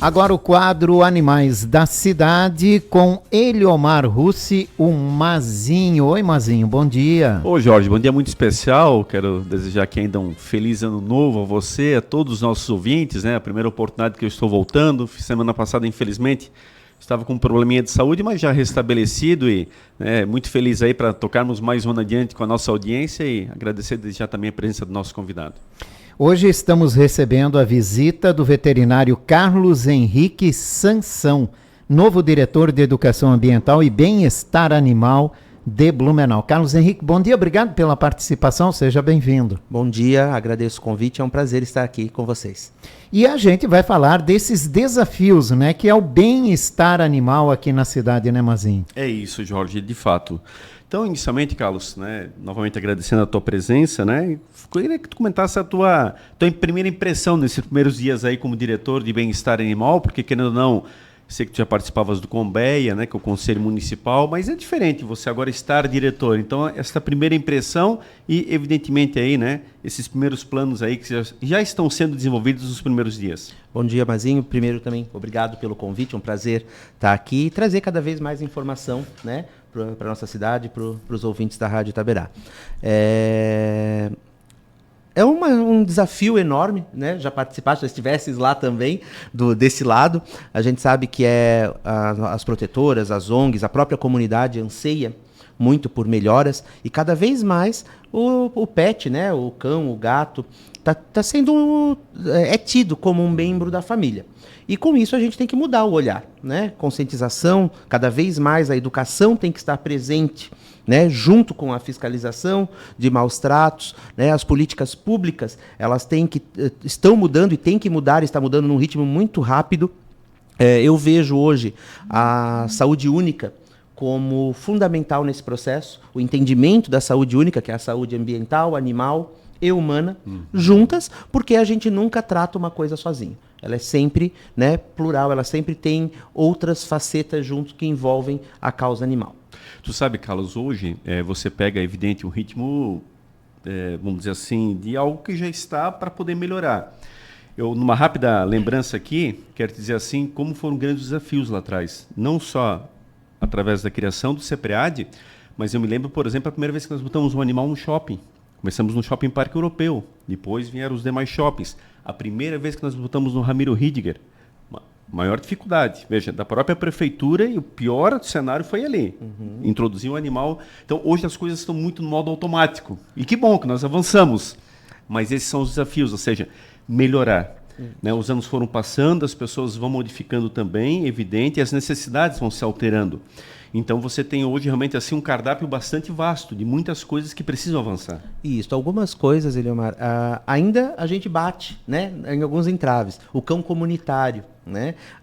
Agora o quadro Animais da Cidade com Eliomar Russi, o Mazinho. Oi, Mazinho, bom dia. Ô, Jorge, bom dia muito especial. Quero desejar aqui ainda um feliz ano novo a você, a todos os nossos ouvintes, né? A primeira oportunidade que eu estou voltando. Semana passada, infelizmente, estava com um probleminha de saúde, mas já restabelecido e muito feliz aí para tocarmos mais um ano adiante com a nossa audiência e agradecer desde já também a presença do nosso convidado. Hoje estamos recebendo a visita do veterinário Carlos Henrique Sansão, novo diretor de Educação Ambiental e Bem-Estar Animal de Blumenau. Carlos Henrique, bom dia, obrigado pela participação, seja bem-vindo. Bom dia, agradeço o convite, é um prazer estar aqui com vocês. E a gente vai falar desses desafios, né, que é o bem-estar animal aqui na cidade, né, Mazinho? É isso, Jorge, de fato. Então, inicialmente, Carlos, novamente agradecendo a tua presença, eu queria que tu comentasse a tua primeira impressão nesses primeiros dias aí como diretor de bem-estar animal, porque querendo ou não, sei que tu já participavas do Conbeia, que é o Conselho Municipal, mas é diferente você agora estar diretor. Então, essa primeira impressão e, evidentemente, aí, esses primeiros planos aí que já estão sendo desenvolvidos nos primeiros dias. Bom dia, Mazinho. Primeiro também, obrigado pelo convite, é um prazer estar aqui e trazer cada vez mais informação, para a nossa cidade, para os ouvintes da Rádio Itaberá. É um desafio enorme, já participaste, já estivesses lá também, desse lado. A gente sabe que as protetoras, as ONGs, a própria comunidade anseia muito por melhoras e cada vez mais o pet, o cão, o gato, tá sendo tido como um membro da família. E com isso a gente tem que mudar o olhar, Conscientização, cada vez mais a educação tem que estar presente, junto com a fiscalização de maus tratos, as políticas públicas, elas estão mudando e têm que mudar, está mudando num ritmo muito rápido. Eu vejo hoje a saúde única como fundamental nesse processo, o entendimento da saúde única, que é a saúde ambiental, animal e humana, juntas, porque a gente nunca trata uma coisa sozinho. Ela é sempre plural, ela sempre tem outras facetas junto que envolvem a causa animal. Tu sabe, Carlos, hoje você pega, evidente, um ritmo, vamos dizer assim, de algo que já está para poder melhorar. Eu, numa rápida lembrança aqui, quero dizer assim, como foram grandes desafios lá atrás. Não só através da criação do CEPREAD, mas eu me lembro, por exemplo, a primeira vez que nós botamos um animal no shopping. Começamos no Shopping Parque Europeu, depois vieram os demais shoppings. A primeira vez que nós botamos no Ramiro Ridiger, maior dificuldade, veja, da própria prefeitura, e o pior do cenário foi ali, introduzir o animal. Então, hoje as coisas estão muito no modo automático, e que bom que nós avançamos, mas esses são os desafios, ou seja, melhorar. Os anos foram passando, as pessoas vão modificando também, evidente, e as necessidades vão se alterando. Então você tem hoje realmente assim um cardápio bastante vasto de muitas coisas que precisam avançar. Isso, algumas coisas, Eliomar, ainda a gente bate, em alguns entraves. O cão comunitário,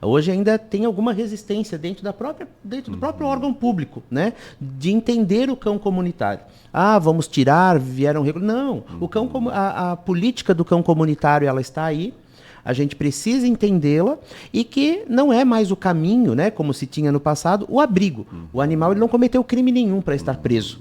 hoje ainda tem alguma resistência dentro do próprio órgão público, de entender o cão comunitário. Vamos tirar, vieram regular. Não, a política do cão comunitário, ela está aí. A gente precisa entendê-la e que não é mais o caminho, como se tinha no passado, o abrigo. O animal ele não cometeu crime nenhum para estar preso.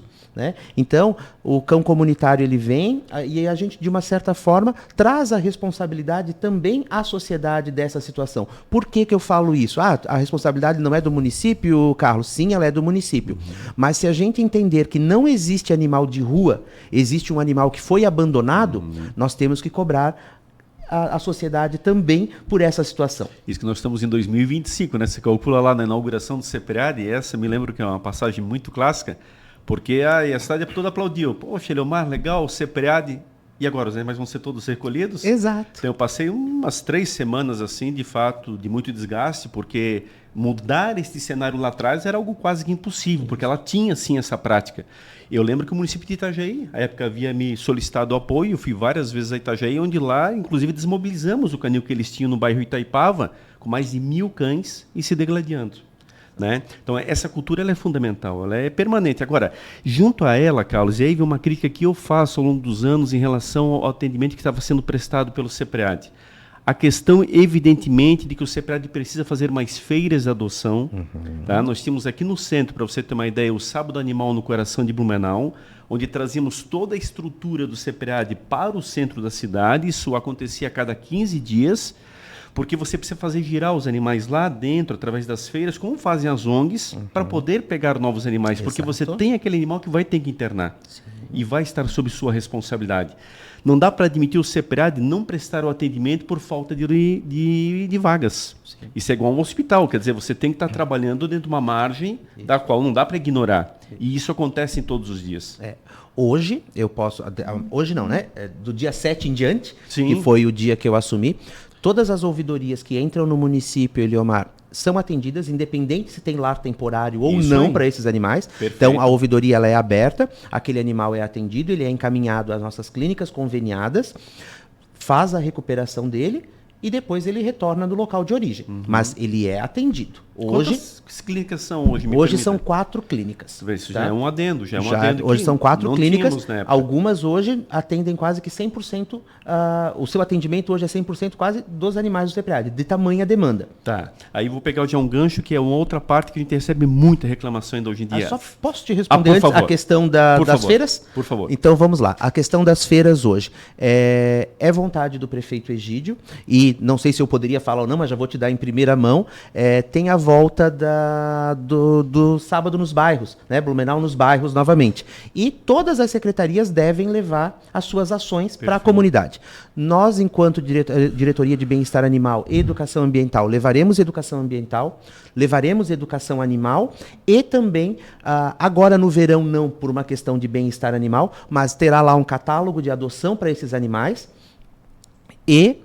Então, o cão comunitário ele vem e a gente, de uma certa forma, traz a responsabilidade também à sociedade dessa situação. Por que eu falo isso? A responsabilidade não é do município, Carlos? Sim, ela é do município. Mas se a gente entender que não existe animal de rua, existe um animal que foi abandonado, nós temos que cobrar a sociedade também por essa situação. Isso que nós estamos em 2025, Você calcula lá na inauguração do CEPREAD, e essa me lembro que é uma passagem muito clássica, porque a cidade toda aplaudiu. Poxa, Eliomar, legal, o CEPREAD, e agora os animais vão ser todos recolhidos? Exato. Então eu passei umas 3 semanas, assim, de fato, de muito desgaste, porque mudar este cenário lá atrás era algo quase que impossível, porque ela tinha, sim, essa prática. Eu lembro que o município de Itajaí, à época, havia me solicitado apoio, eu fui várias vezes a Itajaí, onde lá, inclusive, desmobilizamos o canil que eles tinham no bairro Itaipava, com mais de 1.000 cães e se degladiando. Então, essa cultura ela é fundamental, ela é permanente. Agora, junto a ela, Carlos, e aí vem uma crítica que eu faço ao longo dos anos em relação ao atendimento que estava sendo prestado pelo CEPREAD. A questão, evidentemente, de que o CEPREAD precisa fazer mais feiras de adoção. Nós tínhamos aqui no centro, para você ter uma ideia, o Sábado Animal no coração de Blumenau, onde trazíamos toda a estrutura do CEPREAD para o centro da cidade. Isso acontecia a cada 15 dias. Porque você precisa fazer girar os animais lá dentro, através das feiras, como fazem as ONGs, para poder pegar novos animais. Porque você tem aquele animal que vai ter que internar. Sim. E vai estar sob sua responsabilidade. Não dá para admitir o CEPRAD não prestar o atendimento por falta de vagas. Sim. Isso é igual a um hospital, quer dizer, você tem que estar trabalhando dentro de uma margem da qual não dá para ignorar. E isso acontece em todos os dias. Hoje, eu posso... Hoje não, né? Do dia 7 em diante, Sim. que foi o dia que eu assumi, todas as ouvidorias que entram no município, Eliomar, são atendidas, independente se tem lar temporário ou Isso não para esses animais. Perfeito. Então, a ouvidoria ela é aberta, aquele animal é atendido, ele é encaminhado às nossas clínicas conveniadas, faz a recuperação dele e depois ele retorna no local de origem. Mas ele é atendido. Hoje, quantas clínicas são hoje? Hoje são 4 clínicas. Isso já é um adendo, Hoje são 4 clínicas. Algumas hoje atendem quase que 100%. O seu atendimento hoje é 100% quase dos animais do CEPRAD, de tamanha demanda. Tá. Aí vou pegar já um gancho, que é uma outra parte que a gente recebe muita reclamação ainda hoje em dia. Só posso te responder antes a questão das feiras? Por favor. Então vamos lá. A questão das feiras hoje. É vontade do prefeito Egídio, e não sei se eu poderia falar ou não, mas já vou te dar em primeira mão. Tem a volta do sábado nos bairros, né? Blumenau nos bairros novamente. E todas as secretarias devem levar as suas ações para a comunidade. Nós, enquanto Diretoria de Bem-Estar Animal e Educação Ambiental, levaremos educação ambiental, levaremos educação animal e também, agora no verão não por uma questão de bem-estar animal, mas terá lá um catálogo de adoção para esses animais e...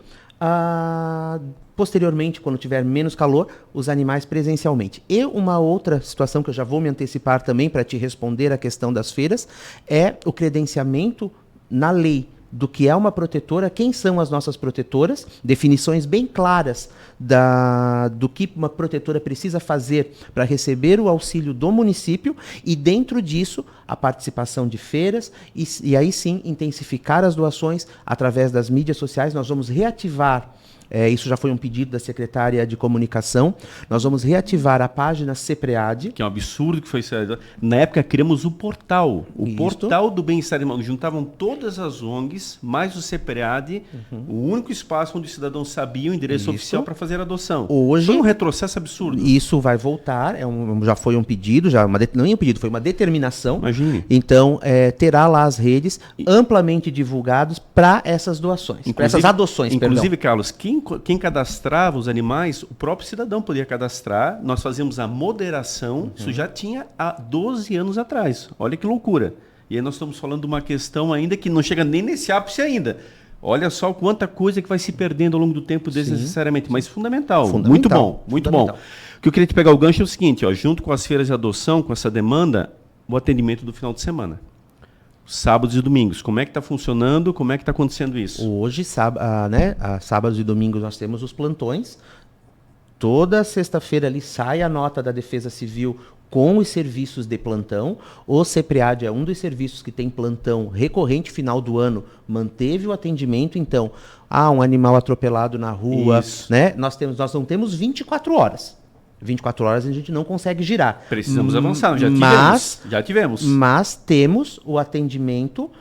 posteriormente, quando tiver menos calor, os animais presencialmente. E uma outra situação que eu já vou me antecipar também para te responder a questão das feiras é o credenciamento na lei do que é uma protetora, quem são as nossas protetoras, definições bem claras do que uma protetora precisa fazer para receber o auxílio do município e dentro disso a participação de feiras e aí sim intensificar as doações através das mídias sociais. Nós vamos reativar isso já foi um pedido da secretária de comunicação. Nós vamos reativar a página CEPREAD. Que é um absurdo que foi... Na época, criamos o portal. Portal do Bem-Estar Animal. Juntavam todas as ONGs, mais o CEPREAD, o único espaço onde os cidadãos sabiam o endereço oficial para fazer a adoção. Hoje, foi um retrocesso absurdo. Isso vai voltar. Já foi um pedido, não é um pedido, foi uma determinação. Imagine. Então, terá lá as redes amplamente divulgados para essas doações, para essas adoções. Inclusive, Carlos, quem cadastrava os animais, o próprio cidadão podia cadastrar. Nós fazíamos a moderação. Isso já tinha há 12 anos atrás. Olha que loucura. E aí nós estamos falando de uma questão ainda que não chega nem nesse ápice ainda. Olha só quanta coisa que vai se perdendo ao longo do tempo desnecessariamente. Mas fundamental. Muito bom, muito bom. O que eu queria te pegar o gancho é o seguinte, junto com as feiras de adoção, com essa demanda, o atendimento do final de semana. Sábados e domingos. Como é que está funcionando? Como é que está acontecendo isso? Hoje, sábados e domingos, nós temos os plantões. Toda sexta-feira ali sai a nota da Defesa Civil com os serviços de plantão. O CEPREAD é um dos serviços que tem plantão recorrente, final do ano, manteve o atendimento. Então, um animal atropelado na rua, né? Nós não temos 24 horas. 24 horas a gente não consegue girar. Precisamos avançar, já tivemos. Mas temos o atendimento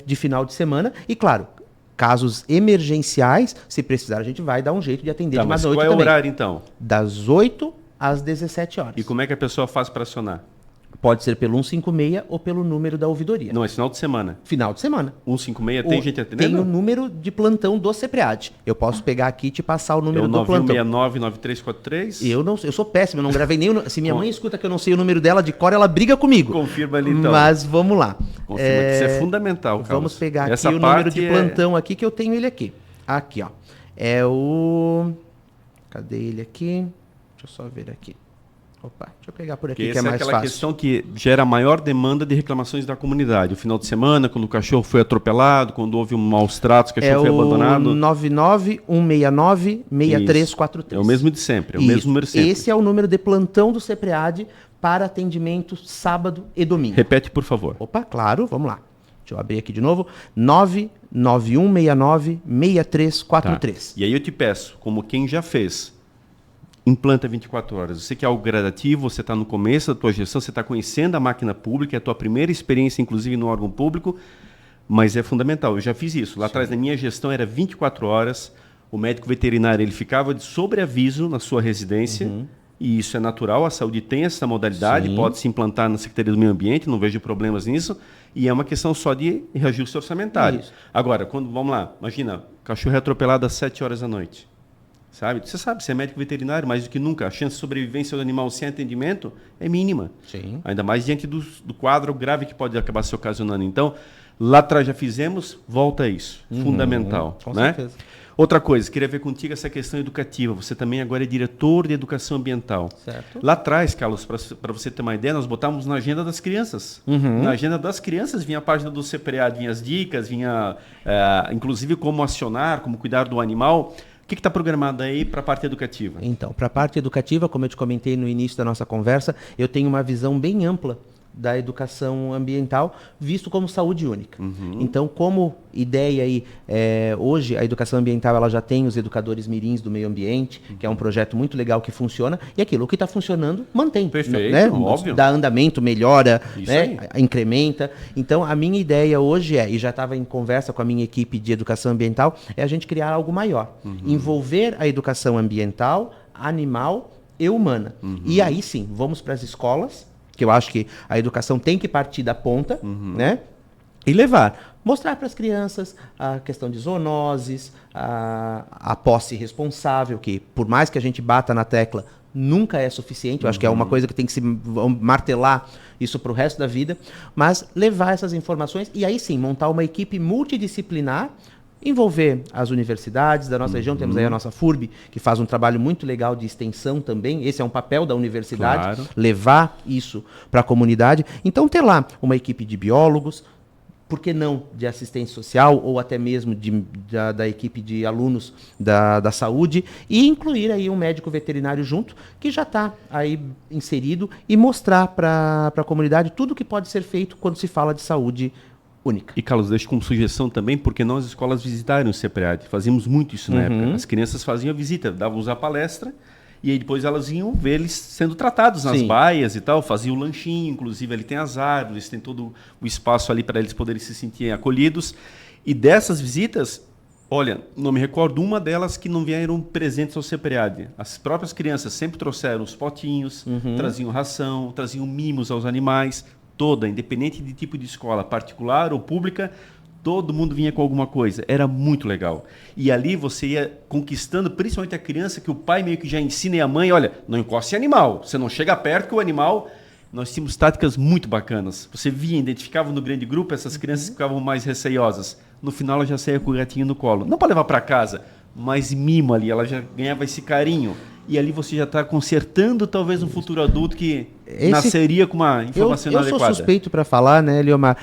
de final de semana e, claro, casos emergenciais, se precisar, a gente vai dar um jeito de atender de mais noite também. Qual é o horário, então? Das 8 às 17 horas. E como é que a pessoa faz para acionar? Pode ser pelo 156 ou pelo número da ouvidoria. Não, é final de semana. Final de semana. 156, tem gente atendendo? Tem o número de plantão do CEPREAD. Eu posso pegar aqui e te passar o número do plantão. 9169-9343? Eu sou péssimo, eu não gravei nem o... Se minha mãe escuta que eu não sei o número dela de cor, ela briga comigo. Confirma ali então. Mas vamos lá. Confirma que isso é fundamental, Carlos. Vamos pegar aqui o número de plantão aqui, que eu tenho ele aqui. Aqui, ó. É o... Cadê ele aqui? Deixa eu só ver aqui. Opa, deixa eu pegar por aqui que é mais fácil. Essa é aquela questão que gera maior demanda de reclamações da comunidade. O final de semana, quando o cachorro foi atropelado, quando houve maus tratos, o cachorro foi abandonado. É o 99169-6343. É o mesmo de sempre, é o mesmo número sempre. Esse é o número de plantão do CEPREAD para atendimento sábado e domingo. Repete, por favor. Opa, claro, vamos lá. Deixa eu abrir aqui de novo. 99169-6343. Tá. E aí eu te peço, como quem já fez, implanta 24 horas. Você quer algo gradativo, você está no começo da tua gestão, você está conhecendo a máquina pública, é a tua primeira experiência, inclusive, no órgão público, mas é fundamental. Eu já fiz isso. Lá atrás, na minha gestão, era 24 horas, O médico veterinário ele ficava de sobreaviso na sua residência, e isso é natural, a saúde tem essa modalidade, Sim. pode se implantar na Secretaria do Meio Ambiente, não vejo problemas nisso, e é uma questão só de reajuste orçamentário. Isso. Agora, vamos lá, imagina, cachorro é atropelado às 7 horas da noite. Sabe? Você sabe, você é médico veterinário, mais do que nunca, a chance de sobrevivência do animal sem atendimento é mínima. Sim. Ainda mais diante do quadro grave que pode acabar se ocasionando. Então, lá atrás já fizemos, volta a isso. Fundamental. Com né? certeza. Outra coisa, queria ver contigo essa questão educativa. Você também agora é diretor de educação ambiental. Certo. Lá atrás, Carlos, para você ter uma ideia, nós botávamos na agenda das crianças. Na agenda das crianças vinha a página do CPREAD, vinha as dicas, vinha inclusive como acionar, como cuidar do animal. O que está programado aí para a parte educativa? Então, para a parte educativa, como eu te comentei no início da nossa conversa, eu tenho uma visão bem ampla da educação ambiental, visto como saúde única. Então, como ideia aí, hoje a educação ambiental ela já tem os educadores mirins do meio ambiente, que é um projeto muito legal que funciona, e aquilo que está funcionando, mantém. Perfeito, né? óbvio. Dá andamento, melhora, Isso né? Incrementa. Então, a minha ideia hoje e já estava em conversa com a minha equipe de educação ambiental, é a gente criar algo maior. Envolver a educação ambiental, animal e humana. E aí sim, vamos para as escolas, que eu acho que a educação tem que partir da ponta, né? E mostrar para as crianças a questão de zoonoses, a posse responsável, que por mais que a gente bata na tecla, nunca é suficiente. Eu acho que é uma coisa que tem que se martelar isso para o resto da vida, mas levar essas informações e aí sim, montar uma equipe multidisciplinar, envolver as universidades da nossa região. Temos aí a nossa FURB, que faz um trabalho muito legal de extensão também. Esse é um papel da universidade, Claro. levar isso para a comunidade. Então, ter lá uma equipe de biólogos, por que não de assistência social, ou até mesmo da equipe de alunos da saúde, e incluir aí um médico veterinário junto, que já está aí inserido, e mostrar para a comunidade tudo o que pode ser feito quando se fala de saúde única. E, Carlos, deixo como sugestão também, porque nós, escolas, visitaram o CPREAD. Fazíamos muito isso na época. As crianças faziam a visita, davam a palestra, e aí depois elas iam ver eles sendo tratados nas Sim. baias e tal, faziam o lanchinho, inclusive ali tem as árvores, tem todo o espaço ali para eles poderem se sentir acolhidos. E dessas visitas, olha, não me recordo uma delas que não vieram presentes ao CPREAD. As próprias crianças sempre trouxeram os potinhos, traziam ração, traziam mimos aos animais, toda, independente de tipo de escola, particular ou pública, todo mundo vinha com alguma coisa. Era muito legal. E ali você ia conquistando, principalmente a criança, que o pai meio que já ensina e a mãe, olha, não encoste animal, você não chega perto que o animal... Nós tínhamos táticas muito bacanas. Você via, identificava no grande grupo, essas crianças ficavam mais receiosas. No final ela já saía com o gatinho no colo. Não para levar para casa, mas mimo ali, ela já ganhava esse carinho. E ali você já está consertando talvez um futuro adulto que nasceria com uma informação inadequada. Eu sou suspeito para falar, né, Liomar?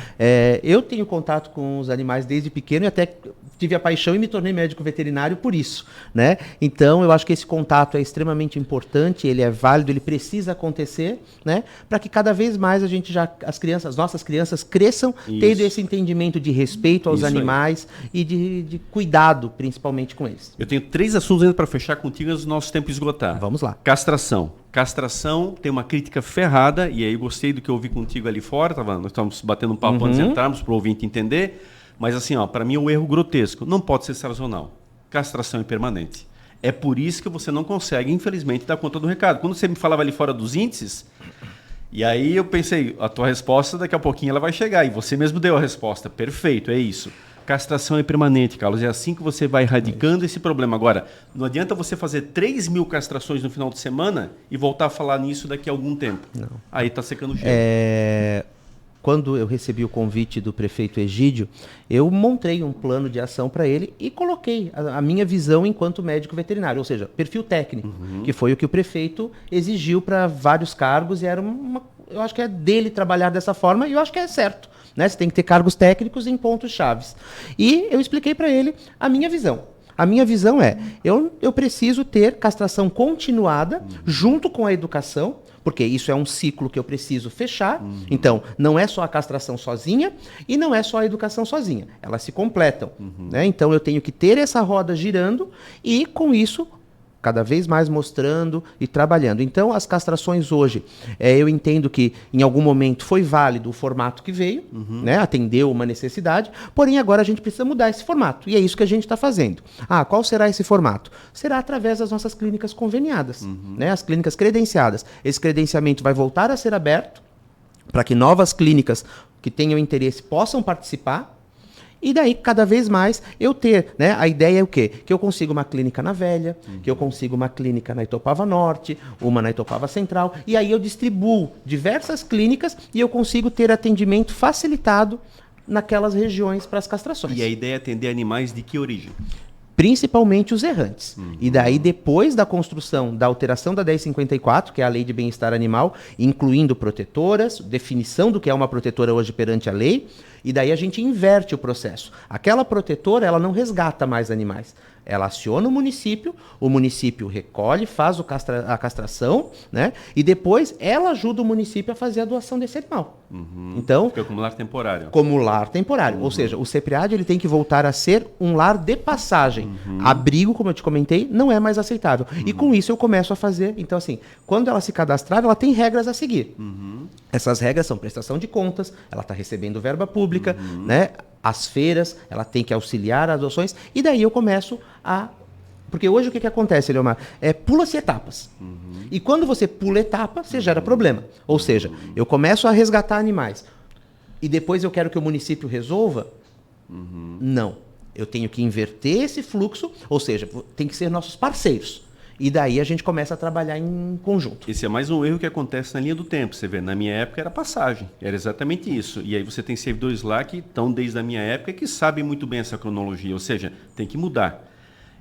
Eu tenho contato com os animais desde pequeno e até tive a paixão e me tornei médico veterinário por isso, né? Então, eu acho que esse contato é extremamente importante, ele é válido, ele precisa acontecer, né? Para que cada vez mais as nossas crianças cresçam tendo esse entendimento de respeito aos animais e de cuidado, principalmente com eles. Eu tenho 3 assuntos ainda para fechar contigo antes do nosso tempo esgotar. Vamos lá. Castração. Castração tem uma crítica ferrada, e aí eu gostei do que eu ouvi contigo ali fora, nós estávamos batendo um papo antes de entrarmos para o ouvinte entender, mas assim, para mim é um erro grotesco, não pode ser sazonal, castração é permanente. É por isso que você não consegue, infelizmente, dar conta do recado. Quando você me falava ali fora dos índices, e aí eu pensei, a tua resposta daqui a pouquinho ela vai chegar, e você mesmo deu a resposta, perfeito, é isso. Castração é permanente, Carlos. É assim que você vai erradicando esse problema. Agora, não adianta você fazer 3.000 castrações no final de semana e voltar a falar nisso daqui a algum tempo. Não. Aí está secando o gelo. Quando eu recebi o convite do prefeito Egídio, eu montei um plano de ação para ele e coloquei a minha visão enquanto médico veterinário, ou seja, perfil técnico, que foi o que o prefeito exigiu para vários cargos e eu acho que é dele trabalhar dessa forma e eu acho que é certo. Né? Você tem que ter cargos técnicos em pontos chaves. E eu expliquei para ele a minha visão. A minha visão é, eu preciso ter castração continuada junto com a educação, porque isso é um ciclo que eu preciso fechar. Então, não é só a castração sozinha e não é só a educação sozinha. Elas se completam. Né? Então, eu tenho que ter essa roda girando e, com isso, cada vez mais mostrando e trabalhando. Então, as castrações hoje, eu entendo que em algum momento foi válido o formato que veio, né, atendeu uma necessidade, porém agora a gente precisa mudar esse formato, e é isso que a gente está fazendo. Qual será esse formato? Será através das nossas clínicas conveniadas, né, as clínicas credenciadas. Esse credenciamento vai voltar a ser aberto para que novas clínicas que tenham interesse possam participar. E daí, cada vez mais, eu ter, né? A ideia é o quê? Que eu consiga uma clínica na Velha, que eu consiga uma clínica na Itopava Norte, uma na Itopava Central, e aí eu distribuo diversas clínicas e eu consigo ter atendimento facilitado naquelas regiões para as castrações. E a ideia é atender animais de que origem? Principalmente os errantes. E daí, depois da construção, da alteração da 1054, que é a Lei de Bem-Estar Animal, incluindo protetoras, definição do que é uma protetora hoje perante a lei, e daí a gente inverte o processo. Aquela protetora, ela não resgata mais animais. Ela aciona o município recolhe, faz a castração, né? E depois ela ajuda o município a fazer a doação desse animal. Então, fica como lar temporário. Como lar temporário. Ou seja, o CEPREAD ele tem que voltar a ser um lar de passagem. Abrigo, como eu te comentei, não é mais aceitável. E com isso eu começo a fazer. Então, assim, quando ela se cadastrar, ela tem regras a seguir. Essas regras são prestação de contas, ela está recebendo verba pública, né? As feiras, ela tem que auxiliar as adoções, e daí eu começo a... Porque hoje o que acontece, Leomar? Pula-se etapas. E quando você pula etapa, você gera problema. Ou seja, eu começo a resgatar animais, e depois eu quero que o município resolva? Não. Eu tenho que inverter esse fluxo, ou seja, tem que ser nossos parceiros. E daí a gente começa a trabalhar em conjunto. Esse é mais um erro que acontece na linha do tempo. Você vê, na minha época era passagem. Era exatamente isso. E aí você tem servidores lá que estão desde a minha época que sabem muito bem essa cronologia. Ou seja, tem que mudar.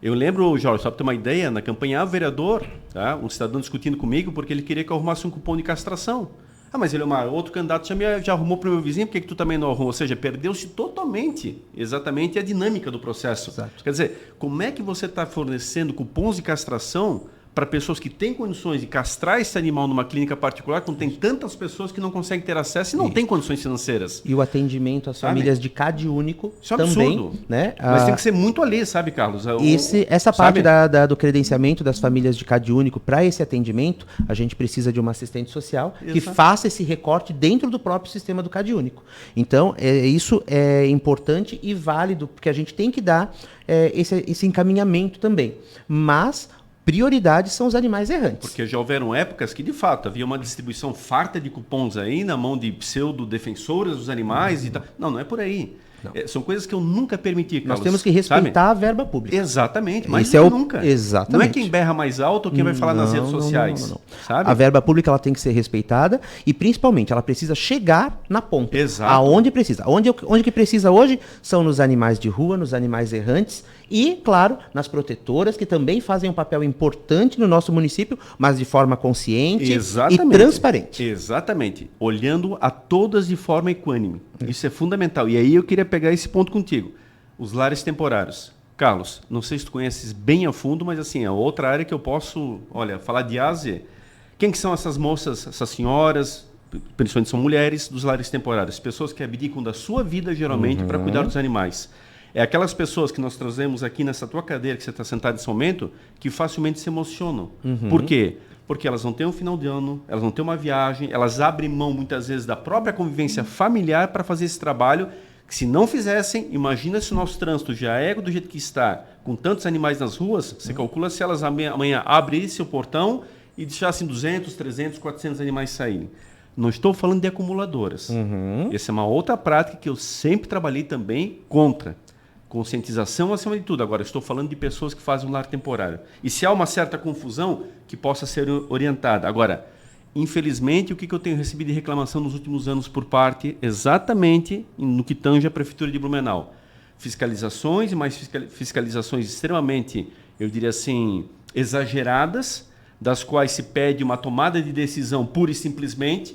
Eu lembro, Jorge, só para ter uma ideia, na campanha vereador, tá? Um cidadão discutindo comigo porque ele queria que eu arrumasse um cupom de castração. Mas ele é outro candidato já arrumou para o meu vizinho, por que tu também não arrumou? Ou seja, perdeu-se totalmente, exatamente a dinâmica do processo. Exato. Quer dizer, como é que você está fornecendo cupons de castração para pessoas que têm condições de castrar esse animal numa clínica particular, quando tem tantas pessoas que não conseguem ter acesso e não têm condições financeiras? E o atendimento às famílias de CAD único isso é também. Absurdo. Né? Mas tem que ser muito ali, sabe, Carlos? Essa parte do credenciamento das famílias de CAD único, para esse atendimento, a gente precisa de uma assistente social que faça esse recorte dentro do próprio sistema do CAD único. Então, isso é importante e válido, porque a gente tem que dar esse encaminhamento também. Mas... prioridade são os animais errantes. Porque já houveram épocas que, de fato, havia uma distribuição farta de cupons aí na mão de pseudo-defensoras dos animais e tal. Não é por aí. São coisas que eu nunca permiti, Carlos. Nós temos que respeitar a verba pública. Exatamente, mas nunca. Exatamente. Não é quem berra mais alto ou quem vai falar nas redes sociais. Não. Sabe? A verba pública ela tem que ser respeitada e, principalmente, ela precisa chegar na ponta. Exato. Aonde precisa. Onde que precisa hoje são nos animais de rua, nos animais errantes e, claro, nas protetoras, que também fazem um papel importante no nosso município, mas de forma consciente e transparente. Exatamente. Olhando a todas de forma equânime. Isso é fundamental. E aí eu queria pegar esse ponto contigo. Os lares temporários. Carlos, não sei se tu conheces bem a fundo, mas assim, é outra área que eu posso, falar de A a Z. Quem que são essas moças, essas senhoras, principalmente são mulheres, dos lares temporários? Pessoas que abdicam da sua vida, geralmente, para cuidar dos animais. É aquelas pessoas que nós trazemos aqui nessa tua cadeira, que você está sentado nesse momento, que facilmente se emocionam. Por quê? Porque elas não têm um final de ano, elas não têm uma viagem, elas abrem mão, muitas vezes, da própria convivência familiar para fazer esse trabalho, que se não fizessem, imagina se o nosso trânsito já é do jeito que está, com tantos animais nas ruas, você calcula se elas amanhã abrissem o portão e deixassem 200, 300, 400 animais saírem. Não estou falando de acumuladoras. Essa é uma outra prática que eu sempre trabalhei também contra. Conscientização acima de tudo. Agora, estou falando de pessoas que fazem um lar temporário. E se há uma certa confusão, que possa ser orientada. Agora, infelizmente, o que eu tenho recebido de reclamação nos últimos anos por parte, exatamente no que tange a Prefeitura de Blumenau? Fiscalizações, e mais fiscalizações extremamente, eu diria assim, exageradas, das quais se pede uma tomada de decisão pura e simplesmente.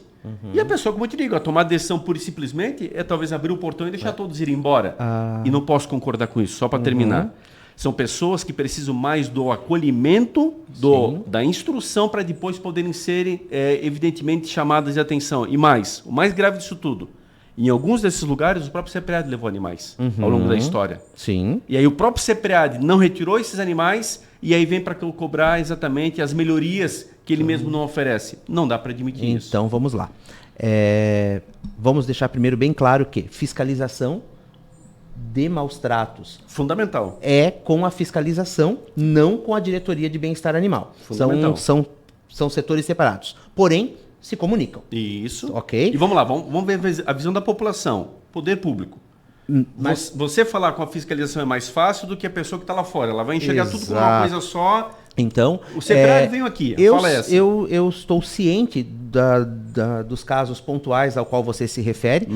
E a pessoa, como eu te digo, a tomar decisão pura e simplesmente é talvez abrir o portão e deixar todos irem embora. E não posso concordar com isso, só para terminar. São pessoas que precisam mais do acolhimento, da instrução, para depois poderem serem, evidentemente, chamadas de atenção. E mais, o mais grave disso tudo, Em alguns desses lugares, o próprio CEPREAD levou animais ao longo da história. Sim. E aí o próprio CEPREAD não retirou esses animais e aí vem para cobrar exatamente as melhorias que ele mesmo não oferece. Não dá para admitir isso. Então, vamos lá. Vamos deixar primeiro bem claro que fiscalização de maus tratos Fundamental. é com a fiscalização, não com a diretoria de bem-estar animal. Fundamental. São setores separados. Porém, se comunicam. Isso. Ok. E vamos lá, vamos ver a visão da população, poder público. Mas Você falar com a fiscalização é mais fácil do que a pessoa que está lá fora. Ela vai enxergar tudo como uma Exato. coisa só. então, O CEPREAD veio aqui, fala essa. eu estou ciente dos casos pontuais ao qual você se refere.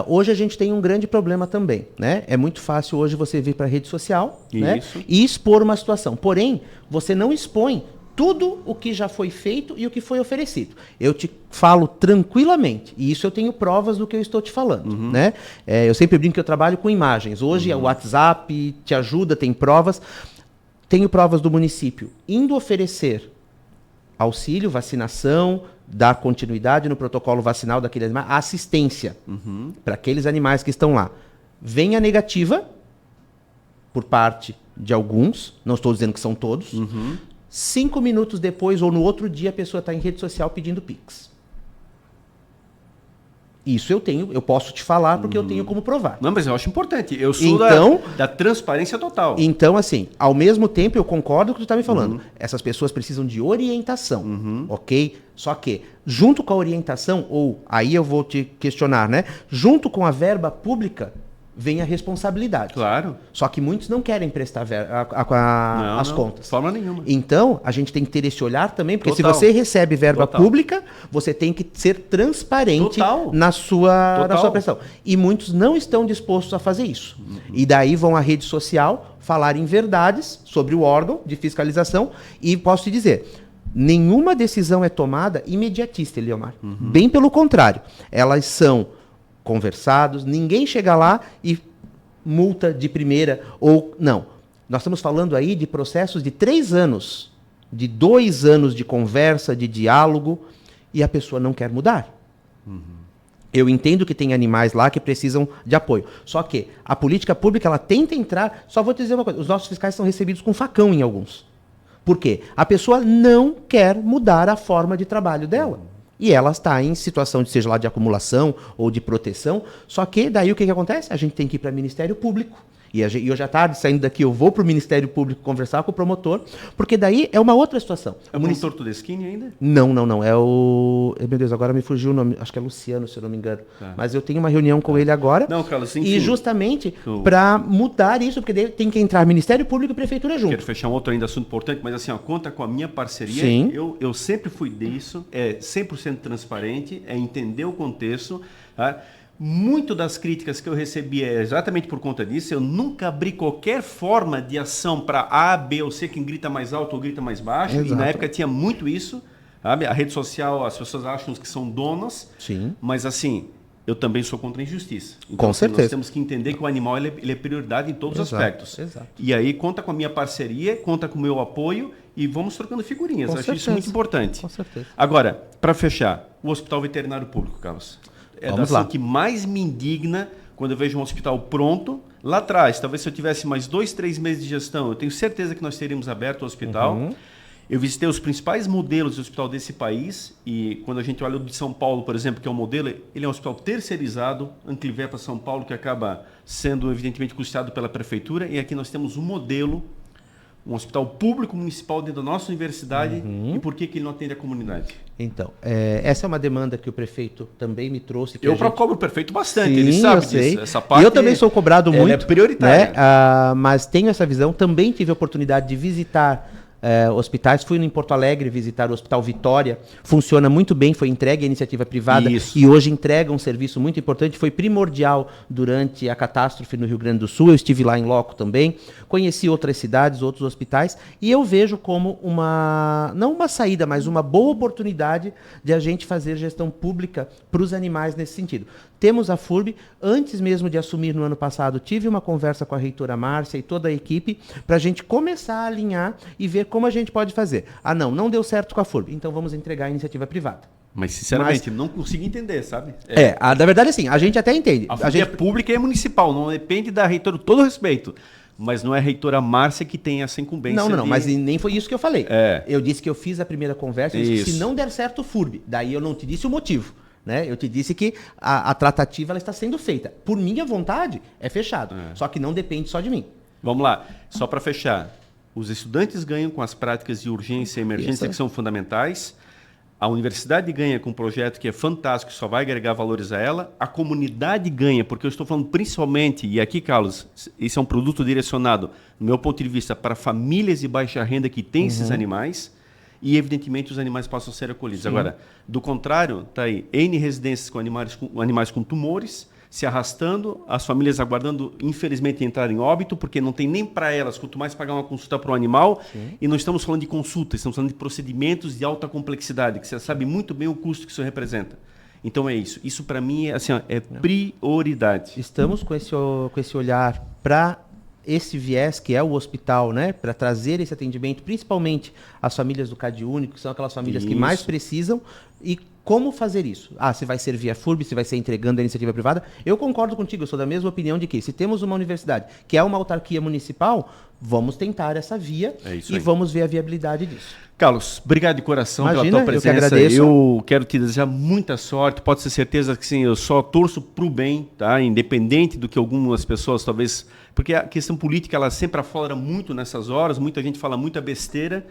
Hoje a gente tem um grande problema também, né? É muito fácil hoje você vir para a rede social, né? E expor uma situação. Porém, você não expõe tudo o que já foi feito e o que foi oferecido. Eu te falo tranquilamente, e isso eu tenho provas do que eu estou te falando, né? Eu sempre brinco que eu trabalho com imagens. Hoje o WhatsApp te ajuda, tem provas. Tenho provas do município indo oferecer auxílio, vacinação, dar continuidade no protocolo vacinal daquele animal, assistência para aqueles animais que estão lá. Vem a negativa por parte de alguns, não estou dizendo que são todos. 5 minutos depois ou no outro dia a pessoa está em rede social pedindo Pix. Isso eu posso te falar porque eu tenho como provar. Não, mas eu acho importante. Eu sou da transparência total. Então, assim, ao mesmo tempo eu concordo com o que tu está me falando. Essas pessoas precisam de orientação, ok? Só que, junto com a orientação, ou aí eu vou te questionar, né? Junto com a verba pública, vem a responsabilidade. Claro. Só que muitos não querem prestar as contas. De forma nenhuma. Então, a gente tem que ter esse olhar também, porque Total. se você recebe verba Total. pública, você tem que ser transparente Total. na sua Total. prestação. E muitos não estão dispostos a fazer isso. E daí vão à rede social falar em verdades sobre o órgão de fiscalização e posso te dizer, nenhuma decisão é tomada imediatista, Eliomar. Bem pelo contrário. Elas são conversados, ninguém chega lá e multa de primeira ou não. Nós estamos falando aí de processos de 3 anos, de 2 anos de conversa, de diálogo, e a pessoa não quer mudar. Eu entendo que tem animais lá que precisam de apoio. Só que a política pública, ela tenta entrar... Só vou te dizer uma coisa, os nossos fiscais são recebidos com facão em alguns. Por quê? A pessoa não quer mudar a forma de trabalho dela. E ela está em situação de, seja lá de acumulação ou de proteção, só que daí o que acontece? A gente tem que ir para o Ministério Público. E hoje à tarde, saindo daqui, eu vou para o Ministério Público conversar com o promotor, porque daí é uma outra situação. É o promotor Todeschini ainda? Não. É o... Meu Deus, agora me fugiu o nome. Acho que é Luciano, se eu não me engano. Tá. Mas eu tenho uma reunião com ele agora. Não, Carlos, enfim. E justamente para mudar isso, porque daí tem que entrar Ministério Público e Prefeitura junto. Quero fechar um outro ainda assunto importante, mas assim, conta com a minha parceria. Sim. Eu sempre fui disso, é 100% transparente, é entender o contexto. Tá? Muito das críticas que eu recebi é exatamente por conta disso. Eu nunca abri qualquer forma de ação para A, B ou C, quem grita mais alto ou grita mais baixo. Exato. E na época tinha muito isso. Sabe? A rede social, as pessoas acham que são donas. Sim. Mas assim, eu também sou contra a injustiça. Então, Com assim, certeza. nós temos que entender que o animal ele é prioridade em todos os aspectos. Exato. E aí conta com a minha parceria, conta com o meu apoio e vamos trocando figurinhas. Com Acho certeza. isso muito importante. Com certeza. Agora, para fechar, o Hospital Veterinário Público, Carlos. É Vamos da lá. ação que mais me indigna quando eu vejo um hospital pronto. Lá atrás, talvez se eu tivesse mais 2, 3 meses de gestão, eu tenho certeza que nós teríamos aberto o hospital. Eu visitei os principais modelos de hospital desse país e quando a gente olha o de São Paulo, por exemplo, que é um modelo, ele é um hospital terceirizado, Anclivepa São Paulo, que acaba sendo evidentemente custeado pela prefeitura, e aqui nós temos um modelo, um hospital público municipal dentro da nossa universidade, e por que ele não atende a comunidade? Então, essa é uma demanda que o prefeito também me trouxe. Que Eu a gente... cobro o prefeito bastante, Sim, ele sabe eu sei. disso. Essa parte eu também sou cobrado muito. é prioritária. Né? Mas tenho essa visão. Também tive a oportunidade de visitar hospitais. Fui em Porto Alegre visitar o Hospital Vitória. Funciona muito bem, foi entregue à iniciativa privada. Isso. E hoje entrega um serviço muito importante. Foi primordial durante a catástrofe no Rio Grande do Sul. Eu estive lá em loco também. Conheci outras cidades, outros hospitais. E eu vejo como não uma saída, mas uma boa oportunidade de a gente fazer gestão pública para os animais nesse sentido. Temos a FURB. Antes mesmo de assumir no ano passado, tive uma conversa com a reitora Márcia e toda a equipe para a gente começar a alinhar e ver como a gente pode fazer. Não deu certo com a FURB, então vamos entregar a iniciativa privada. Mas, sinceramente, não consigo entender, sabe? Na verdade, assim, a gente até entende. A FURB é pública e é municipal, não depende da reitora, todo o respeito. Mas não é a reitora Márcia que tem essa incumbência. Não, mas nem foi isso que eu falei. É. Eu disse que eu fiz a primeira conversa, eu disse que se não der certo o FURB, daí eu não te disse o motivo. Né? Eu te disse que a tratativa ela está sendo feita. Por minha vontade, é fechado. Só que não depende só de mim. Vamos lá, só para fechar. Os estudantes ganham com as práticas de urgência e emergência que são fundamentais. A universidade ganha com um projeto que é fantástico, só vai agregar valores a ela. A comunidade ganha, porque eu estou falando principalmente, e aqui, Carlos, esse é um produto direcionado, no meu ponto de vista, para famílias de baixa renda que têm esses animais. E, evidentemente, os animais passam a ser acolhidos. Sim. Agora, do contrário, está aí N residências com animais com tumores, se arrastando, as famílias aguardando, infelizmente, entrar em óbito, porque não tem nem para elas, quanto mais pagar uma consulta para o animal. Sim. E não estamos falando de consulta, estamos falando de procedimentos de alta complexidade, que você sabe muito bem o custo que isso representa. Então é isso. Isso, para mim, é, assim, é prioridade. Estamos com esse olhar para esse viés que é o hospital, né, para trazer esse atendimento, principalmente às famílias do CadÚnico, que são aquelas famílias que mais precisam. E como fazer isso? Se vai ser via FURB, se vai ser entregando a iniciativa privada. Eu concordo contigo, eu sou da mesma opinião de que se temos uma universidade que é uma autarquia municipal, vamos tentar essa via e vamos ver a viabilidade disso. Carlos, obrigado de coração pela tua presença. Eu que agradeço. Eu quero te desejar muita sorte. Pode ter certeza que sim, eu só torço pro bem, tá? Independente do que algumas pessoas talvez... Porque a questão política, ela sempre aflora muito nessas horas, muita gente fala muita besteira.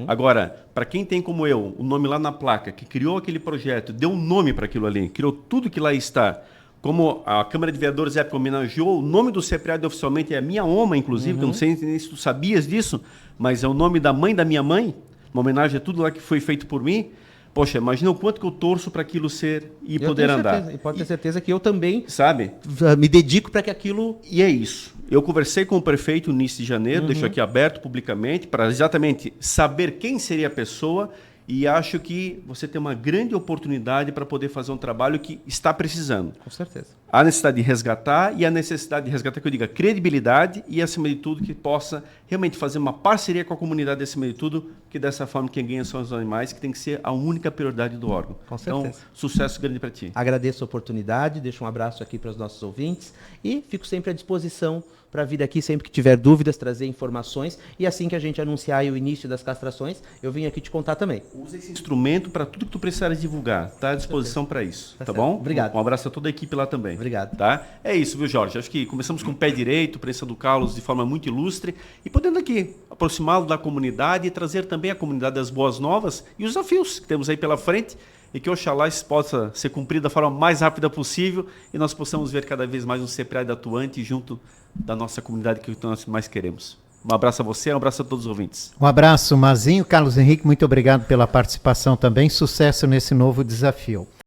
Agora, para quem tem como eu, o nome lá na placa, que criou aquele projeto, deu um nome para aquilo ali, criou tudo que lá está, como a Câmara de Vereadores época homenageou, o nome do CEPRAD oficialmente é a minha oma, inclusive, que eu não sei se tu sabias disso, mas é o nome da mãe da minha mãe, uma homenagem a tudo lá que foi feito por mim. Poxa, imagina o quanto que eu torço para aquilo ser e poder andar. E pode ter certeza que eu também, sabe, me dedico para que aquilo... E é isso. Eu conversei com o prefeito no início de janeiro, deixo aqui aberto publicamente, para exatamente saber quem seria a pessoa, e acho que você tem uma grande oportunidade para poder fazer um trabalho que está precisando. Com certeza. A necessidade de resgatar, e a necessidade de resgatar, que eu diga, credibilidade e, acima de tudo, que possa realmente fazer uma parceria com a comunidade, acima de tudo, que dessa forma quem ganha são os animais, que tem que ser a única prioridade do órgão. Com certeza. Então, sucesso grande para ti. Agradeço a oportunidade, deixo um abraço aqui para os nossos ouvintes e fico sempre à disposição para vir aqui sempre que tiver dúvidas, trazer informações, e assim que a gente anunciar o início das castrações, eu vim aqui te contar também. Usa esse instrumento para tudo que tu precisares divulgar, está à disposição para isso, tá bom? Obrigado. Um abraço a toda a equipe lá também. Obrigado. Tá? É isso, viu, Jorge? Acho que começamos com o pé direito, presença do Carlos de forma muito ilustre, e podendo aqui aproximá-lo da comunidade e trazer também à comunidade as boas novas e os desafios que temos aí pela frente, e que oxalá isso possa ser cumprido da forma mais rápida possível e nós possamos ver cada vez mais um CEPRAD atuante junto da nossa comunidade que nós mais queremos. Um abraço a você, um abraço a todos os ouvintes. Um abraço, Mazinho. Carlos Henrique, muito obrigado pela participação também. Sucesso nesse novo desafio.